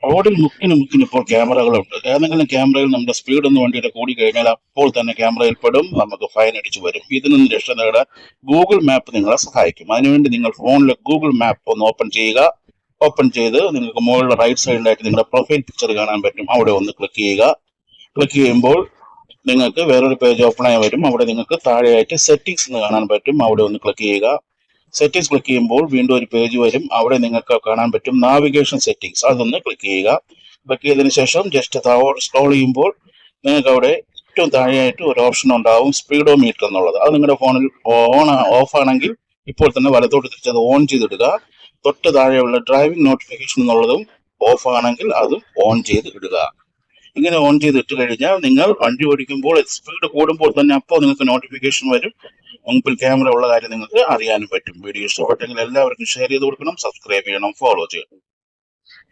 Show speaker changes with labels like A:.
A: റോഡിൽ മുക്കിന് ഇപ്പോൾ ക്യാമറകളുണ്ട്. ഏതെങ്കിലും ക്യാമറയിൽ നമ്മുടെ സ്പീഡ് ഒന്ന് വണ്ടിയുടെ കൂടി കഴിഞ്ഞാൽ അപ്പോൾ തന്നെ ക്യാമറയിൽ പെടും, നമുക്ക് ഫൈൻ അടിച്ചു വരും. ഇതിൽ നിന്ന് രക്ഷ നേടാൻ ഗൂഗിൾ മാപ്പ് നിങ്ങളെ സഹായിക്കും. അതിനുവേണ്ടി നിങ്ങൾ ഫോണിൽ ഗൂഗിൾ മാപ്പ് ഒന്ന് ഓപ്പൺ ചെയ്യുക. ഓപ്പൺ ചെയ്ത് നിങ്ങൾക്ക് മുകളിലെ റൈറ്റ് സൈഡിലായിട്ട് നിങ്ങളുടെ പ്രൊഫൈൽ പിക്ചർ കാണാൻ പറ്റും. അവിടെ ഒന്ന് ക്ലിക്ക് ചെയ്യുക. ക്ലിക്ക് ചെയ്യുമ്പോൾ നിങ്ങൾക്ക് വേറൊരു പേജ് ഓപ്പൺ ആയി വരും. അവിടെ നിങ്ങൾക്ക് താഴെയായിട്ട് സെറ്റിംഗ്സ് എന്ന് കാണാൻ പറ്റും. അവിടെ ഒന്ന് ക്ലിക്ക് ചെയ്യുക. സെറ്റിംഗ്സ് ക്ലിക്ക് ചെയ്യുമ്പോൾ വീണ്ടും ഒരു പേജ് വരും. അവിടെ നിങ്ങൾക്ക് കാണാൻ പറ്റും നാവിഗേഷൻ സെറ്റിംഗ്സ്. അതൊന്ന് ക്ലിക്ക് ചെയ്യുക. ക്ലിക്ക് ചെയ്തതിനു ശേഷം ജസ്റ്റ് താഴോട്ട് സ്ക്രോൾ ചെയ്യുമ്പോൾ നിങ്ങൾക്ക് അവിടെ ഏറ്റവും താഴെയായിട്ട് ഒരു ഓപ്ഷൻ ഉണ്ടാവും, സ്പീഡോമീറ്റർ എന്നുള്ളത്. അത് നിങ്ങളുടെ ഫോണിൽ ഓഫ് ആണെങ്കിൽ ഇപ്പോൾ തന്നെ വലത്തോട്ട് തിരിച്ചത് ഓൺ ചെയ്തിടുക. തൊട്ട് താഴെയുള്ള ഡ്രൈവിംഗ് നോട്ടിഫിക്കേഷൻ എന്നുള്ളതും ഓഫ് ആണെങ്കിൽ അതും ഓൺ ചെയ്ത് ഇടുക. ഇങ്ങനെ ഓൺ ചെയ്ത് ഇട്ട് കഴിഞ്ഞാൽ നിങ്ങൾ വണ്ടി ഓടിക്കുമ്പോൾ സ്പീഡ് കൂടുമ്പോൾ തന്നെ അപ്പോൾ നിങ്ങൾക്ക് നോട്ടിഫിക്കേഷൻ വരും. മുമ്പിൽ ക്യാമറ ഉള്ള കാര്യം നിങ്ങൾക്ക് അറിയാനും പറ്റും. വീഡിയോ ഇഷ്ടപ്പെട്ടെങ്കിൽ എല്ലാവർക്കും ഷെയർ ചെയ്ത് കൊടുക്കണം, സബ്സ്ക്രൈബ് ചെയ്യണം, ഫോളോ ചെയ്യണം.